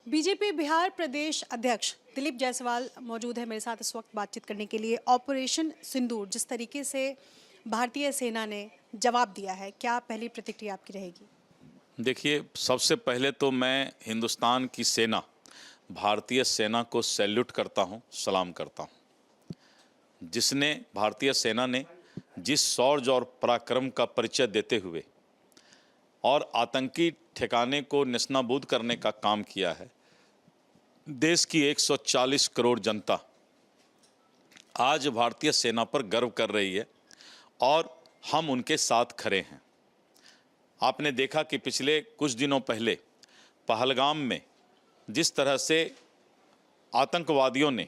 BJP Bihar प्रदेश अध्यक्ष दिलीप जायसवाल मौजूद है मेरे साथ इस वक्त बातचीत करने के लिए। ऑपरेशन सिंदूर जिस तरीके से भारतीय सेना ने जवाब दिया है, क्या पहली प्रतिक्रिया आपकी रहेगी? देखिए, सबसे पहले तो मैं हिंदुस्तान की सेना, भारतीय सेना को सैल्यूट करता हूं, सलाम करता हूं। जिसने भारतीय सेना ने जिस शौर्य और पराक्रम का परिचय देते हुए और आतंकी ठिकाने को नेस्तनाबूद करने का काम किया है, देश की 140 करोड़ जनता आज भारतीय सेना पर गर्व कर रही है और हम उनके साथ खड़े हैं। आपने देखा कि पिछले कुछ दिनों पहले पहलगाम में जिस तरह से आतंकवादियों ने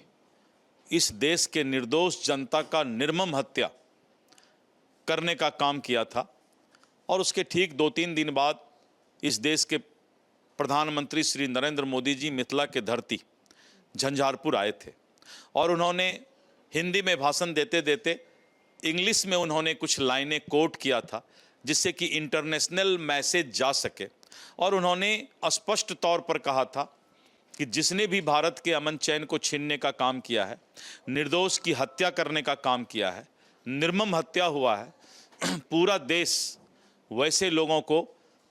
इस देश के निर्दोष जनता का निर्मम हत्या करने का काम किया था, और उसके ठीक 2-3 दिन बाद इस देश के प्रधानमंत्री श्री नरेंद्र मोदी जी मिथिला के धरती झंझारपुर आए थे और उन्होंने हिंदी में भाषण देते देते इंग्लिश में उन्होंने कुछ लाइनें कोट किया था, जिससे कि इंटरनेशनल मैसेज जा सके। और उन्होंने स्पष्ट तौर पर कहा था कि जिसने भी भारत के अमन चैन को छीनने का काम किया है, निर्दोष की हत्या करने का काम किया है, निर्मम हत्या हुआ है, पूरा देश वैसे लोगों को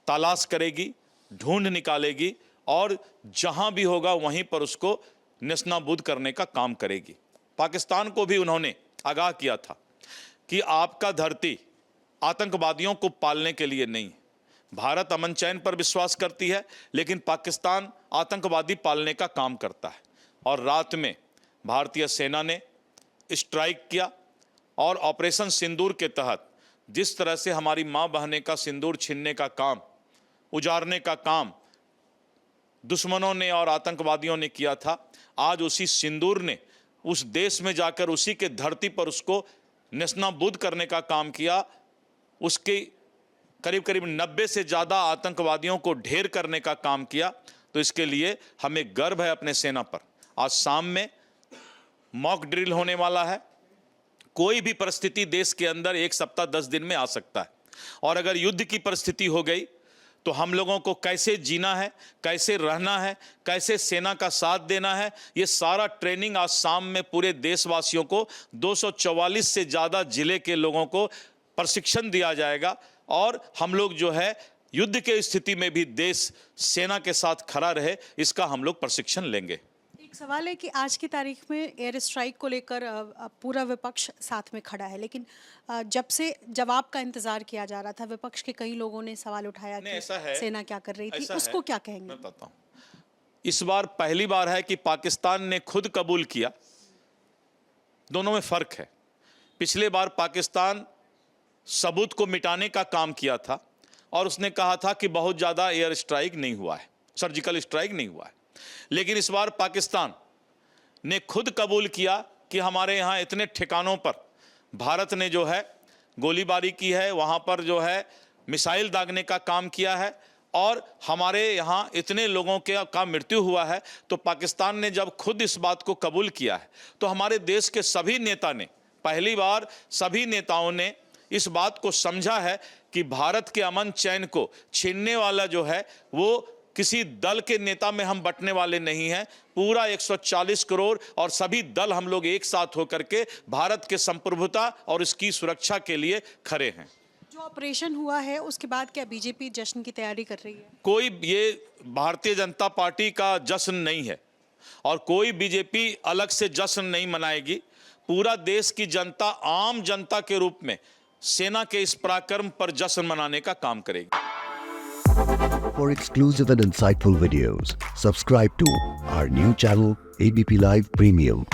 तलाश करेगी, ढूंढ निकालेगी और जहां भी होगा वहीं पर उसको नेस्तनाबूद करने का काम करेगी। पाकिस्तान को भी उन्होंने आगाह किया था कि आपका धरती आतंकवादियों को पालने के लिए नहीं है। भारत अमन चैन पर विश्वास करती है, लेकिन पाकिस्तान आतंकवादी पालने का काम करता है। और रात में भारतीय सेना ने स्ट्राइक किया और ऑपरेशन सिंदूर के तहत जिस तरह से हमारी माँ बहने का सिंदूर छीनने का काम, उजाड़ने का काम दुश्मनों ने और आतंकवादियों ने किया था, आज उसी सिंदूर ने उस देश में जाकर उसी के धरती पर उसको नेस्तनाबूद करने का काम किया। उसके करीब करीब 90 से ज़्यादा आतंकवादियों को ढेर करने का काम किया। तो इसके लिए हमें गर्व है अपने सेना पर। आज शाम में मॉक ड्रिल होने वाला है। कोई भी परिस्थिति देश के अंदर 1 सप्ताह 10 दिन में आ सकता है, और अगर युद्ध की परिस्थिति हो गई तो हम लोगों को कैसे जीना है, कैसे रहना है, कैसे सेना का साथ देना है, ये सारा ट्रेनिंग आज शाम में पूरे देशवासियों को 244 से ज़्यादा जिले के लोगों को प्रशिक्षण दिया जाएगा। और हम लोग जो है युद्ध के स्थिति में भी देश सेना के साथ खड़ा रहे, इसका हम लोग प्रशिक्षण लेंगे। एक सवाल है कि आज की तारीख में एयर स्ट्राइक को लेकर पूरा विपक्ष साथ में खड़ा है, लेकिन जब से जवाब का इंतजार किया जा रहा था, विपक्ष के कई लोगों ने सवाल उठाया कि सेना क्या कर रही थी, उसको क्या कहेंगे? मैं बताता हूं, इस बार पहली बार है कि पाकिस्तान ने खुद कबूल किया। दोनों में फर्क है। पिछले बार पाकिस्तान सबूत को मिटाने का काम किया था और उसने कहा था कि बहुत ज़्यादा एयर स्ट्राइक नहीं हुआ है, सर्जिकल स्ट्राइक नहीं हुआ है। लेकिन इस बार पाकिस्तान ने खुद कबूल किया कि हमारे यहाँ इतने ठिकानों पर भारत ने जो है गोलीबारी की है, वहाँ पर जो है मिसाइल दागने का काम किया है और हमारे यहाँ इतने लोगों का मृत्यु हुआ है। तो पाकिस्तान ने जब खुद इस बात को कबूल किया है तो हमारे देश के सभी नेता ने, पहली बार सभी नेताओं ने इस बात को समझा है कि भारत के अमन चैन को छीनने वाला जो है वो किसी दल के नेता में हम बंटने वाले नहीं हैं। पूरा 140 करोड़ और सभी दल हम लोग एक साथ होकर के भारत के संप्रभुता और इसकी सुरक्षा के लिए खड़े हैं। जो ऑपरेशन हुआ है उसके बाद क्या बीजेपी जश्न की तैयारी कर रही है? कोई ये भारतीय जनता पार्टी का जश्न नहीं है और कोई बीजेपी अलग से जश्न नहीं मनाएगी। पूरा देश की जनता आम जनता के रूप में सेना के इस पराक्रम पर जश्न मनाने का काम करेगी। For exclusive and insightful videos, subscribe to our new channel ABP Live Premium.